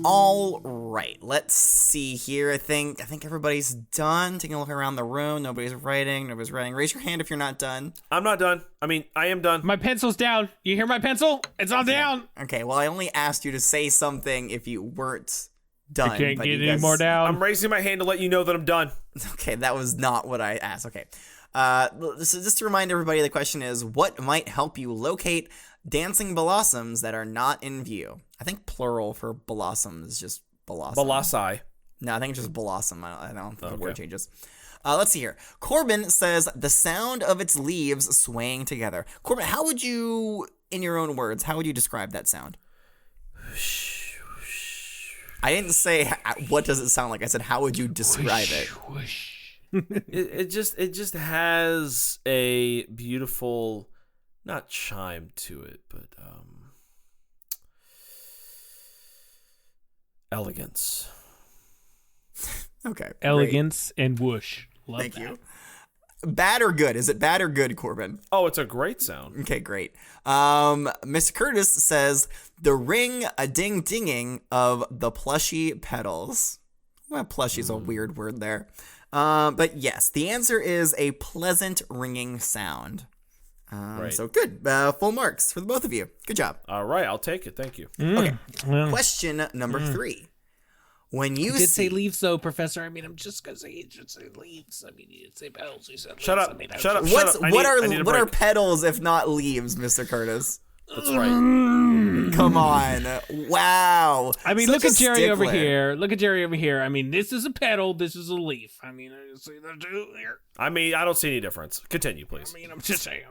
All right, let's see here. I think everybody's done. Taking a look around the room. Nobody's writing. Raise your hand if you're not done. I'm not done. I mean, I am done. My pencil's down. You hear my pencil? It's all down. Okay, well, I only asked you to say something if you weren't done. I can't get any more down. I'm raising my hand to let you know that I'm done. Okay, that was not what I asked. Okay. So just to remind everybody, the question is, what might help you locate dancing Bellossoms that are not in view? I think plural for Bellossom is just Bellossom. Belossi. No, I think it's just Bellossom. I don't think the word changes. Let's see here. Corbin says the sound of its leaves swaying together. Corbin, how would you, in your own words, how would you describe that sound? I didn't say what does it sound like. I said how would you describe it? It just has a beautiful, not chime to it, but elegance. Okay. Elegance and whoosh. Thank you. Bad or good? Is it bad or good, Corbin? Oh, it's a great sound. Okay, great. Mr. Curtis says the ring a ding dinging of the plushy petals. Well, plushy's a weird word there. But yes, the answer is a pleasant ringing sound. Right. So good. Full marks for the both of you. Good job. All right, I'll take it. Thank you. Okay. Well, Question number 3. When you did say leaves, though, Professor. I mean, I'm just gonna say you should say leaves. I mean, you did say petals. You said Shut leaves. up. I mean, Shut up. What are petals if not leaves, Mr. Curtis? That's right. Come on. Wow. I mean, Such look at a Jerry over stickler. here. Look at Jerry over here. I mean, this is a petal. This is a leaf. I mean, I see the two here. I mean, I don't see any difference. Continue, please. I mean, I'm just saying.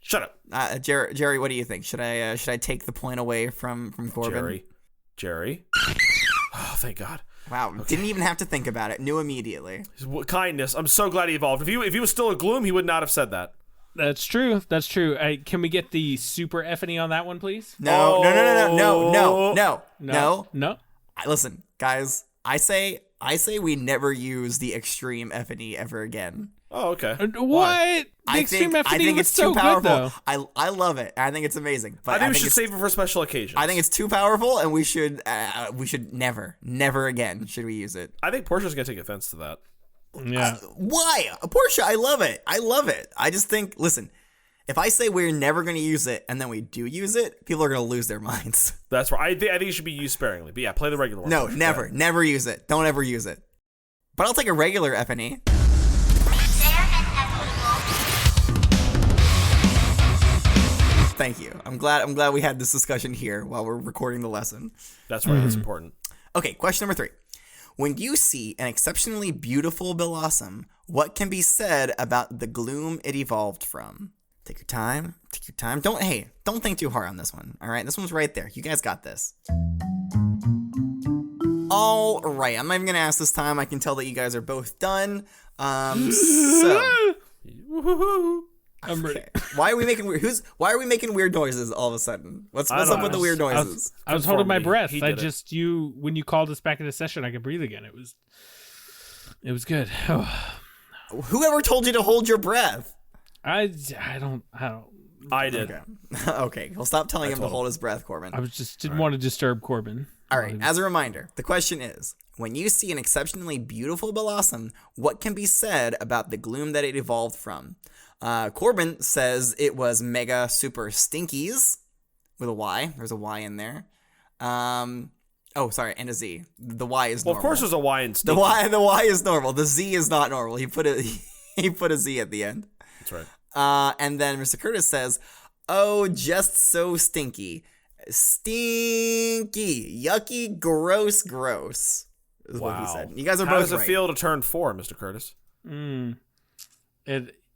Shut up. Jerry, what do you think? Should I take the point away from Corbin? Jerry. Oh, thank God. Wow, didn't even have to think about it. Knew immediately. Kindness. I'm so glad he evolved. If he was still a Gloom, he would not have said that. That's true. Can we get the super Effany on that one, please? No. Listen, guys. I say we never use the extreme Effany ever again. Oh, okay. What? The extreme Effany was so good, though. I love it. I think it's amazing. But I think we should save it for special occasions. I think it's too powerful, and we should never again should we use it. I think Portia's gonna take offense to that. Yeah. Why? Portia, I love it. I just think, listen, if I say we're never going to use it and then we do use it, people are going to lose their minds. That's right. I think it should be used sparingly. But yeah, play the regular one. No, never. Never use it. Don't ever use it. But I'll take a regular FNE. Thank you. I'm glad we had this discussion here while we're recording the lesson. That's right. That's important. Okay, question number 3. When you see an exceptionally beautiful Bellossom, what can be said about the gloom it evolved from? Take your time. Don't think too hard on this one. All right, this one's right there. You guys got this. All right, I'm not even gonna ask this time. I can tell that you guys are both done. So I'm ready. why are we making weird noises all of a sudden? What's up with the weird noises? I was holding my breath. He I did it. just when you called us back into session, I could breathe again. It was good. Whoever told you to hold your breath? I don't. I did. Okay. Well, stop telling him to hold his breath, Corbin. I was just didn't want to disturb Corbin. All right. As a reminder, the question is: when you see an exceptionally beautiful Bellossom, what can be said about the gloom that it evolved from? Corbin says it was mega super stinkies with a Y. There's a Y in there. Oh, sorry, and a Z. The Y is normal. Well, of course, there's a Y in the stinky. Y is normal. The Z is not normal. He put a Z at the end. That's right. And then Mr. Curtis says, "Oh, just so stinky, yucky, gross." Is what he said. You guys are How both does it right. feel to turn 4, Mr. Curtis?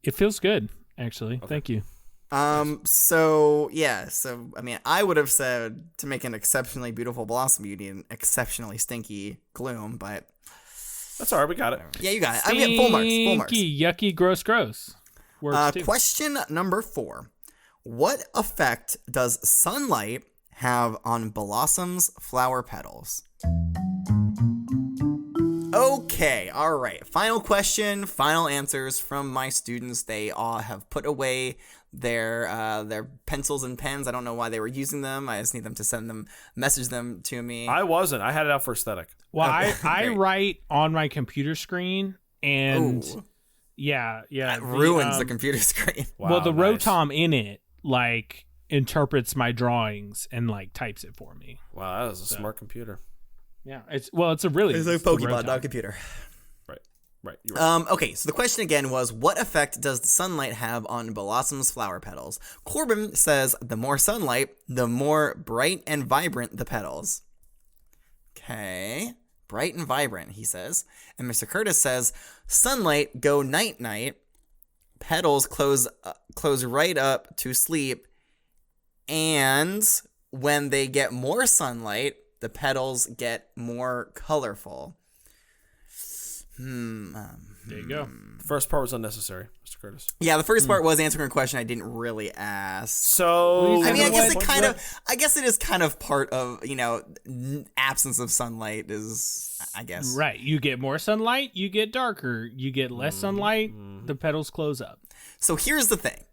It feels good, actually. Okay. Thank you. So I mean, I would have said to make an exceptionally beautiful Bellossom, you need an exceptionally stinky gloom, but That's all right. We got it. yeah, you got it. I mean, full marks. Stinky, yucky, gross. Works too. Question number 4: what effect does sunlight have on Bellossom's flower petals? Okay, all right. Final question, final answers from my students. They all have put away their pencils and pens. I don't know why they were using them. I just need them to message them to me. I wasn't. I had it out for aesthetic. Well, Okay, I great. write on my computer screen, and Ooh, yeah, that ruins the computer screen. Wow, well, the nice. Rotom in it interprets my drawings and types it for me. Wow, that is a smart computer. Yeah, it's a really It's like the Pokemon, Rotom. not a computer. Right. You're right. Okay, so the question again was, what effect does the sunlight have on Bellossom's flower petals? Corbin says the more sunlight, the more bright and vibrant the petals. Okay, bright and vibrant, he says. And Mr. Curtis says, sunlight go night-night, petals close right up to sleep, and when they get more sunlight, the petals get more colorful. There you go. The first part was unnecessary, Mr. Curtis. Yeah, the first part was answering a question I didn't really ask. So I mean, I guess what- I guess it is kind of part of, absence of sunlight is, I guess. Right. You get more sunlight, you get darker. You get less sunlight, the petals close up. So here's the thing.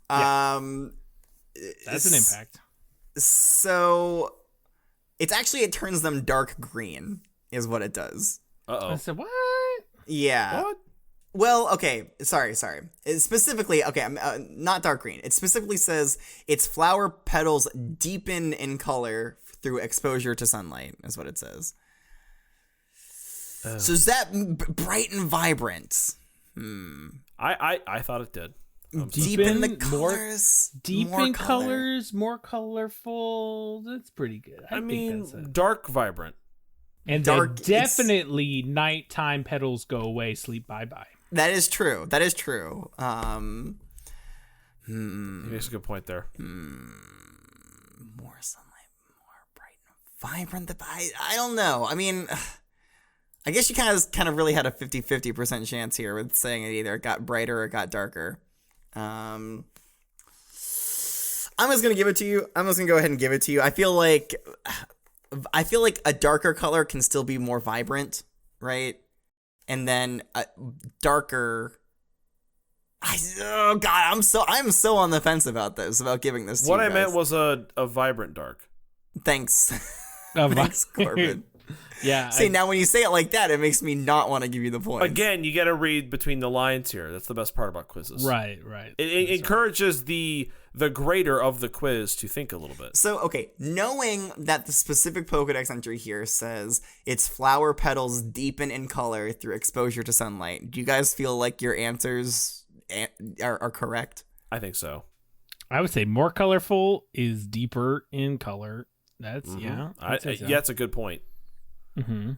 That's an impact. So it turns them dark green is what it does. I said, what? Yeah. What? Well, okay. Sorry. It specifically, okay, not dark green. It specifically says its flower petals deepen in color through exposure to sunlight, is what it says. So is that bright and vibrant? I thought it did. Deepen the More- colors? Deep more in color? colors, more colorful. That's pretty good. I mean, think that's it. dark, vibrant. And dark, then definitely nighttime petals go away, sleep bye-bye. That is true. He makes a good point there. More sunlight, more bright and vibrant. I don't know. I mean, I guess you kind of really had a 50-50% chance here with saying it either got brighter or got darker. I'm just gonna give it to you. I'm just gonna go ahead and give it to you. I feel like a darker color can still be more vibrant, right? And then a darker. Oh God, I'm so on the fence about giving this to What you I guys. meant was a vibrant dark. Thanks. Oh, Thanks, Corbin. Yeah. See, now when you say it like that, it makes me not want to give you the point. Again, you got to read between the lines here. That's the best part about quizzes. Right. It encourages the grader of the quiz to think a little bit. So, okay, knowing that the specific Pokedex entry here says its flower petals deepen in color through exposure to sunlight, do you guys feel like your answers are correct? I think so. I would say more colorful is deeper in color. That's yeah. I'd say so. Yeah, that's a good point. Mm-hmm.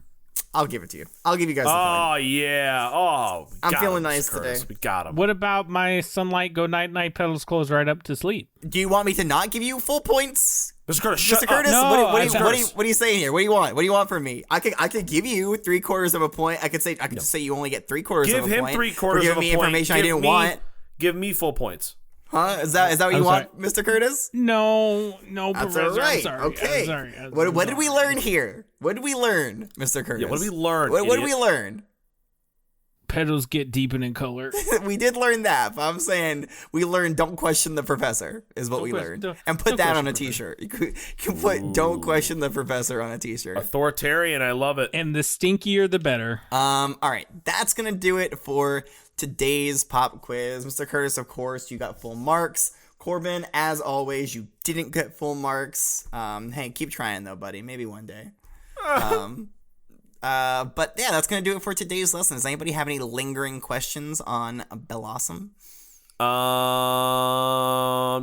I'll give it to you. I'll give you guys the point. Oh yeah. Oh, I'm feeling him, nice Curtis. today. We got him. What about my sunlight go night night petals close right up to sleep? Do you want me to not give you full points? Mr. Curtis, shut Mr. Curtis, No, what Curtis. are you saying here? What do you want? What do you want from me? I could give you 3/4 of a point. I could just say you only get 3/4 Give of a him point. 3/4 for of giving a me point. information I didn't want. Give me full points. Huh? Is that what you I'm want, Mr. Curtis? No, That's Professor. all right. I'm sorry. Okay. I'm sorry. What did we learn here? What did we learn, Mr. Curtis? Yeah, what did we learn? What did we learn? Petals get deepen in color. We did learn that, but I'm saying we learned don't question the professor is what we learned. And put that on a t-shirt. You can put don't question the professor on a t-shirt. Authoritarian, I love it. And the stinkier, the better. All right. That's going to do it for today's pop quiz. Mr. Curtis, of course, you got full marks. Corbin, as always, you didn't get full marks. Hey, keep trying though, buddy. Maybe one day. But yeah, that's going to do it for today's lesson. Does anybody have any lingering questions on Bellossom?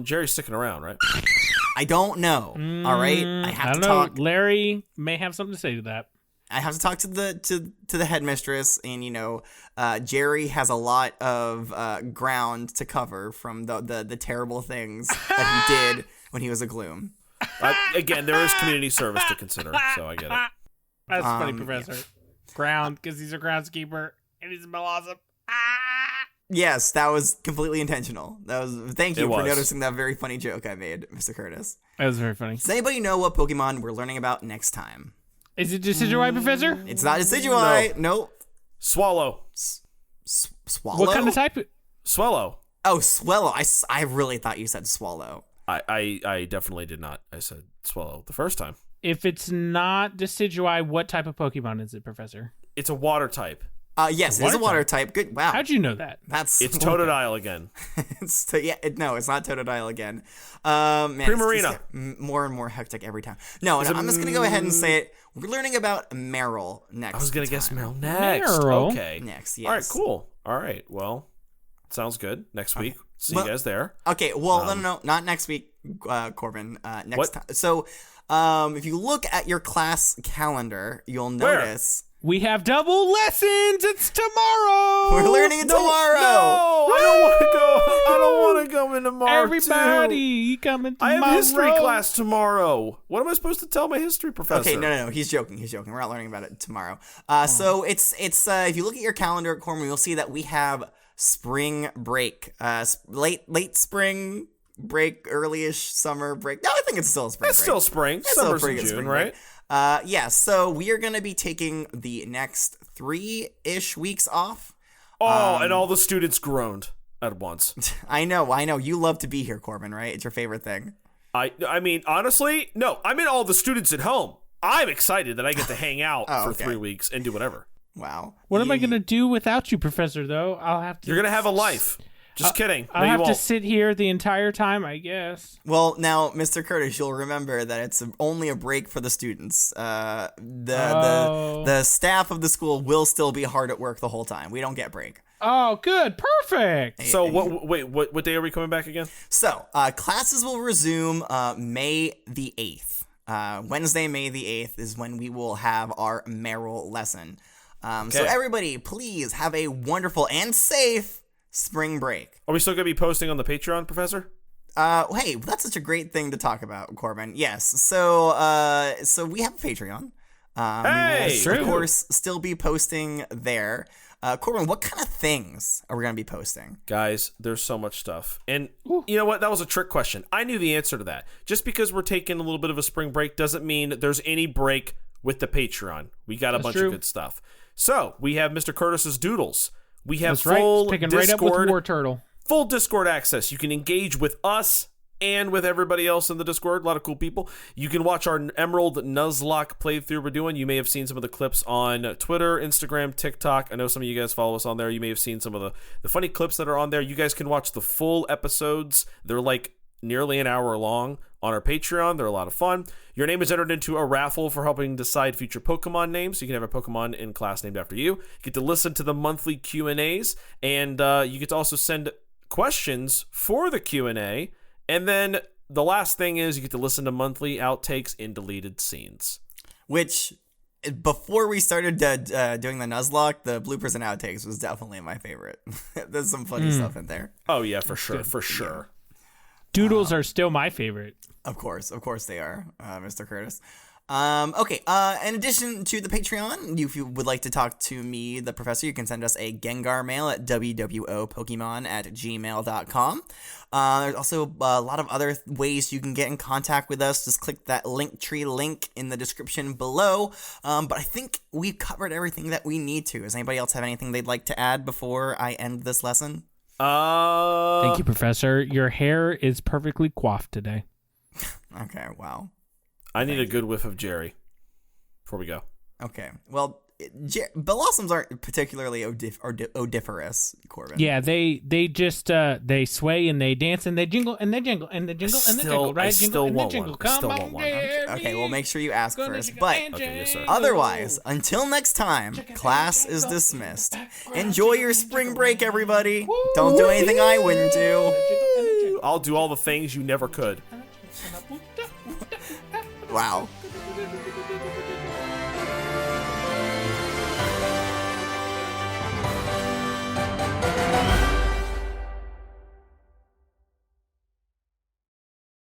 Jerry's sticking around, right? I don't know. All right. I have to talk. Larry may have something to say to that. I have to talk to the headmistress, and Jerry has a lot of ground to cover from the terrible things that he did when he was a Gloom. Again, there is community service to consider, so I get it. That's funny, Professor. Yeah. Ground, because he's a groundskeeper, and he's a Bellossom. Yes, that was completely intentional. Thank you for noticing that very funny joke I made, Mr. Curtis. That was very funny. Does anybody know what Pokemon we're learning about next time? Is it Decidueye, Professor? It's not Decidueye. Nope. Swallow. Swallow? What kind of type? Swallow. Oh, Swallow. I really thought you said Swallow. I definitely did not. I said Swallow the first time. If it's not Decidueye, what type of Pokemon is it, Professor? It's a water type. Yes, it is a water type. Good. Wow. How'd you know that? It's Totodile again. It's not Totodile again. Man, Primarina. It's more and more hectic every time. No, I'm just gonna go ahead and say it. We're learning about Meryl next. I was gonna guess time. Meryl next. Meryl? Okay. Next, yes. All right, cool. All right, well, sounds good. Next week, see you guys there. Okay, well, no, not next week, Corbin. Next What? time. So, if you look at your class calendar, you'll notice We have double lessons. It's tomorrow. we're learning tomorrow. No, I don't want to go. I don't want to go in tomorrow. Everybody, too. coming I tomorrow. have history class tomorrow. What am I supposed to tell my history professor? Okay, no, He's joking. We're not learning about it tomorrow. So it's if you look at your calendar, Corbin, you'll see that we have spring break, late spring break, early-ish summer break. No, I think it's still spring break. It's still spring. It's still Summer's pretty in good June, spring right? break. Yeah, so we are going to be taking the next 3-ish weeks off. Oh, and all the students groaned at once. I know. You love to be here, Corbin, right? It's your favorite thing. I mean, honestly, no. I mean, all the students at home. I'm excited that I get to hang out for 3 weeks and do whatever. Wow. What am I going to do without you, Professor, though? I'll have to... You're going to have a life. Just kidding. I'll have to sit here the entire time, I guess. Well, now, Mr. Curtis, you'll remember that it's only a break for the students. The staff of the school will still be hard at work the whole time. We don't get break. Oh, good. Perfect. So, what day are we coming back again? So, classes will resume May the 8th. Wednesday, May the 8th is when we will have our Meryl lesson. So, everybody, please have a wonderful and safe spring break. Are we still going to be posting on the Patreon, Professor? Hey, that's such a great thing to talk about, Corbin. Yes. So we have a Patreon. Hey! We will, of course, still be posting there. Corbin, what kind of things are we going to be posting? Guys, there's so much stuff. And you know what? That was a trick question. I knew the answer to that. Just because we're taking a little bit of a spring break doesn't mean there's any break with the Patreon. We got a bunch of good stuff. So, we have Mr. Curtis's Doodles. We have full Picking Discord, right up with War Turtle. Full Discord access. You can engage with us and with everybody else in the Discord. A lot of cool people. You can watch our Emerald Nuzlocke playthrough we're doing. You may have seen some of the clips on Twitter, Instagram, TikTok. I know some of you guys follow us on there. You may have seen some of the funny clips that are on there. You guys can watch the full episodes. They're like nearly an hour long on our Patreon. They're a lot of fun. Your name is entered into a raffle for helping decide future Pokemon names. So you can have a Pokemon in class named after you. You get to listen to the monthly Q&As, and you get to also send questions for the Q&A, And then the last thing is you get to listen to monthly outtakes in deleted scenes. Which, before we started doing the Nuzlocke, the bloopers and outtakes was definitely my favorite. There's some funny stuff in there. Oh, yeah, for sure. Doodles are still my favorite. Of course they are, Mr. Curtis. Okay, in addition to the Patreon, if you would like to talk to me, the professor, you can send us a Gengar mail at wwopokemon@gmail.com. There's also a lot of other ways you can get in contact with us. Just click that Linktree link in the description below. But I think we've covered everything that we need to. Does anybody else have anything they'd like to add before I end this lesson? Thank you, Professor. Your hair is perfectly coiffed today. Okay, wow. I need a good whiff of Jerry before we go. Okay, well, Bellossoms aren't particularly odoriferous, Corbin. Yeah, they just they sway and they dance and they jingle and they jingle and they jingle and they jingle, right? I Jingle still and they want jingle. one. I still Come want on, one. Okay, well, make sure you ask first. But Okay, yes, sir. otherwise, until next time, class is dismissed. Enjoy your spring break, everybody. Don't do anything I wouldn't do. I'll do all the things you never could. Wow.